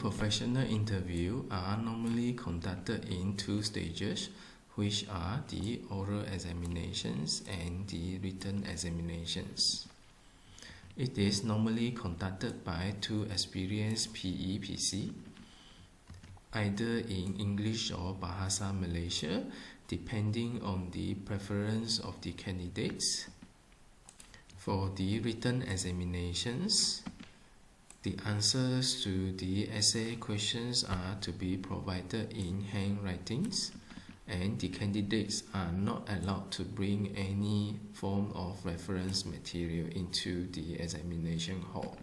professional interview are normally conducted in two stages, which are the oral examinations and the written examinations. It is normally conducted by two experienced PE/PC, either in English or Bahasa Malaysia, depending on the preference of the candidates. For the written examinations, the answers to the essay questions are to be provided in handwritings, and the candidates are not allowed to bring any form of reference material into the examination hall.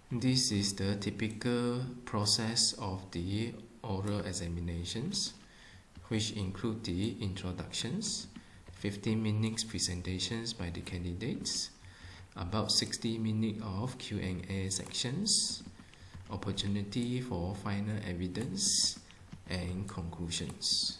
This is the typical process of the oral examinations, which include the introductions, 15 minutes presentations by the candidates, about 60 minutes of Q&A sections, opportunity for final evidence, and conclusions.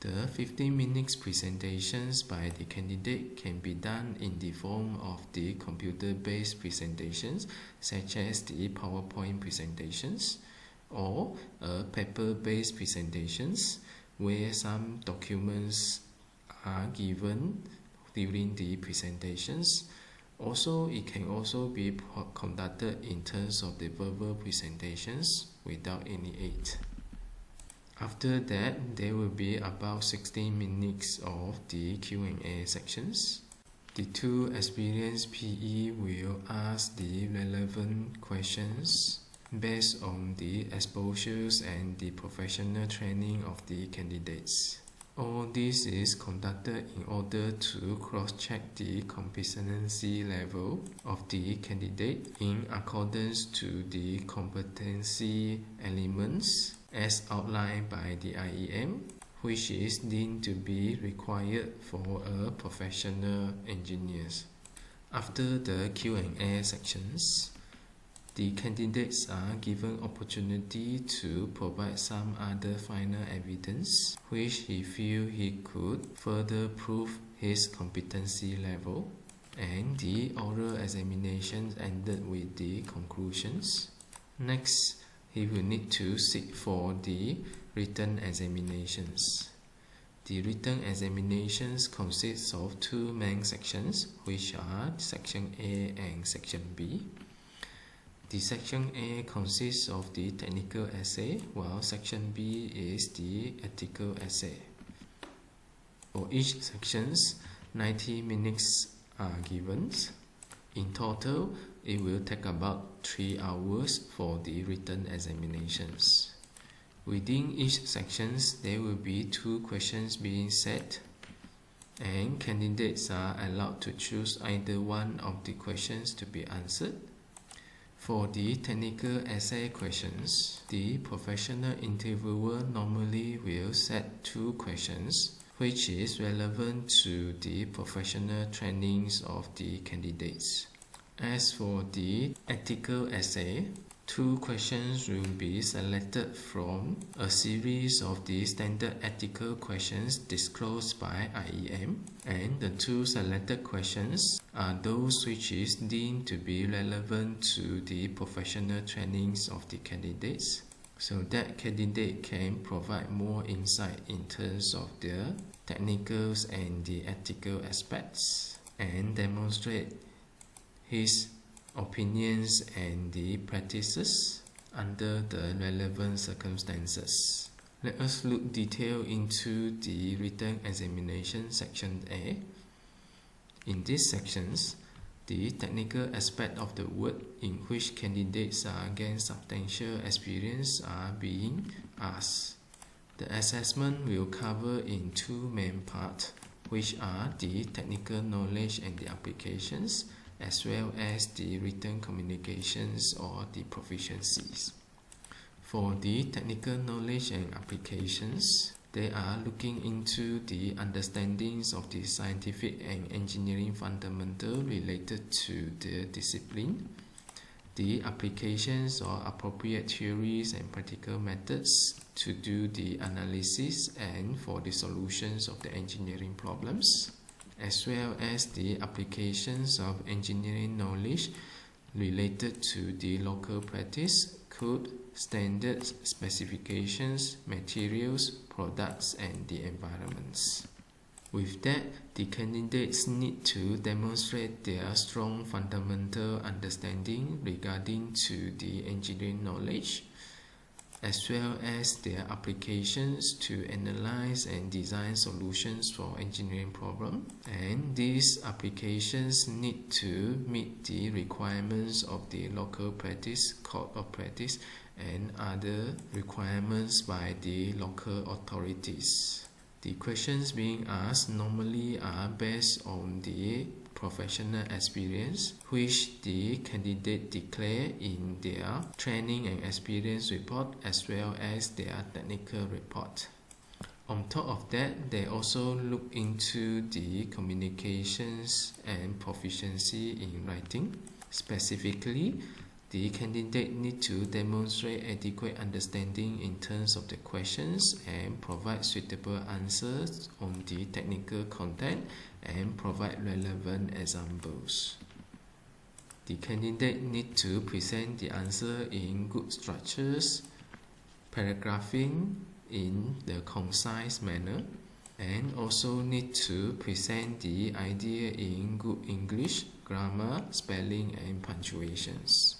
The 15 minutes presentations by the candidate can be done in the form of the computer-based presentations, such as the PowerPoint presentations, or paper-based presentations, where some documents are given during the presentations. Also, it can also be conducted in terms of the verbal presentations without any aid. After that, there will be about 16 minutes of the Q&A sections. The two experienced PE will ask the relevant questions based on the exposures and the professional training of the candidates. All this is conducted in order to cross-check the competency level of the candidate in accordance to the competency elements as outlined by the Eng-aim, which is deemed to be required for a professional engineer. After the Q&A sections, the candidates are given opportunity to provide some other final evidence which he feels he could further prove his competency level, and the oral examinations ended with the conclusions. Next, he will need to sit for the written examinations. The written examinations consist of two main sections, which are Section A and Section B. The Section A consists of the technical essay, while Section B is the ethical essay. For each section, 90 minutes are given. In total, it will take about 3 hours for the written examinations. Within each section, there will be 2 questions being set, and candidates are allowed to choose either one of the questions to be answered. For the technical essay questions, the professional interviewer normally will set 2 questions, which is relevant to the professional trainings of the candidates. As for the ethical essay, 2 questions will be selected from a series of the standard ethical questions disclosed by Eng-aim, and the 2 selected questions are those which is deemed to be relevant to the professional trainings of the candidates, so that candidate can provide more insight in terms of their technicals and the ethical aspects, and demonstrate his opinions and the practices under the relevant circumstances. Let us look detail into the written examination section A. In these sections, the technical aspect of the work in which candidates are gain substantial experience are being asked. The assessment will cover in 2 main parts, which are the technical knowledge and the applications, as well as the written communications or the proficiencies. For the technical knowledge and applications, they are looking into the understandings of the scientific and engineering fundamental related to the discipline, the applications or appropriate theories and practical methods to do the analysis and for the solutions of the engineering problems, as well as the applications of engineering knowledge related to the local practice, code, standards, specifications, materials, products, and the environments. With that, the candidates need to demonstrate their strong fundamental understanding regarding to the engineering knowledge, as well as their applications to analyze and design solutions for engineering problems. And these applications need to meet the requirements of the local practice, code of practice, and other requirements by the local authorities. The questions being asked normally are based on the professional experience which the candidate declare in their training and experience report as well as their technical report. On top of that, they also look into the communications and proficiency in writing. Specifically, the candidate need to demonstrate adequate understanding in terms of the questions and provide suitable answers on the technical content and provide relevant examples. The candidate need to present the answer in good structures, paragraphing in the concise manner, and also need to present the idea in good English, grammar, spelling, and punctuations.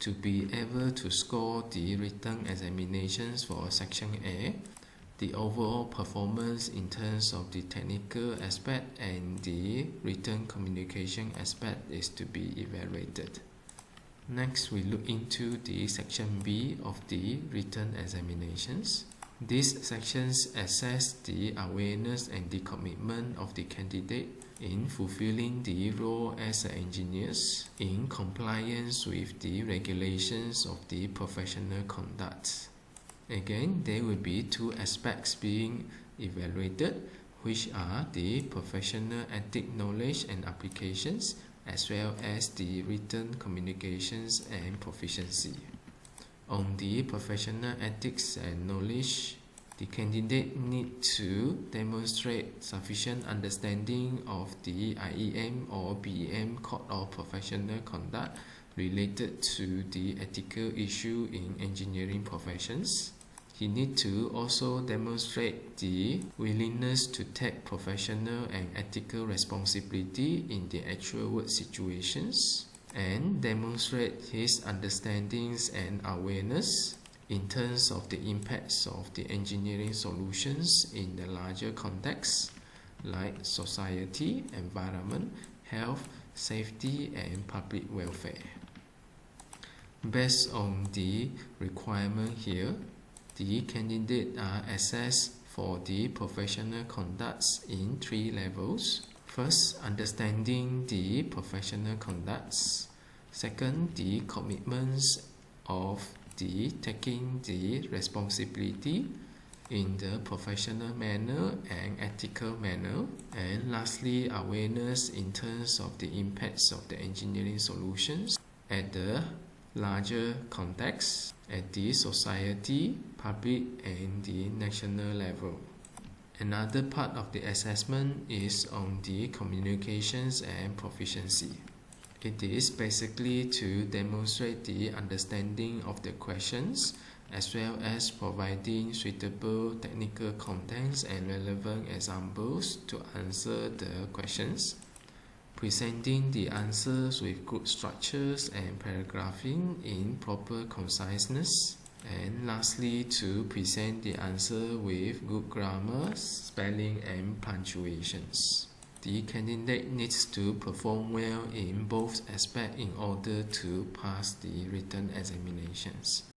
To be able to score the written examinations for Section A, the overall performance in terms of the technical aspect and the written communication aspect is to be evaluated. Next, we look into the Section B of the written examinations. These sections assess the awareness and the commitment of the candidate in fulfilling the role as engineers in compliance with the regulations of the professional conduct. Again, there will be two aspects being evaluated, which are the professional ethic knowledge and applications, as well as the written communications and proficiency. On the professional ethics and knowledge, the candidate need to demonstrate sufficient understanding of the Eng-aim or BEM Code of Professional Conduct related to the ethical issue in engineering professions. He need to also demonstrate the willingness to take professional and ethical responsibility in the actual work situations, and demonstrate his understandings and awareness in terms of the impacts of the engineering solutions in the larger context like society, environment, health, safety, and public welfare. Based on the requirement here, the candidates are assessed for the professional conducts in 3 levels. First, understanding the professional conducts. Second, the commitments of the taking the responsibility in the professional manner and ethical manner. And lastly, awareness in terms of the impacts of the engineering solutions at the larger context, at the society, public, and the national level. Another part of the assessment is on the communications and proficiency. It is basically to demonstrate the understanding of the questions as well as providing suitable technical contents and relevant examples to answer the questions, presenting the answers with good structures and paragraphing in proper conciseness, and lastly to present the answer with good grammar, spelling, and punctuations. The candidate needs to perform well in both aspects in order to pass the written examinations.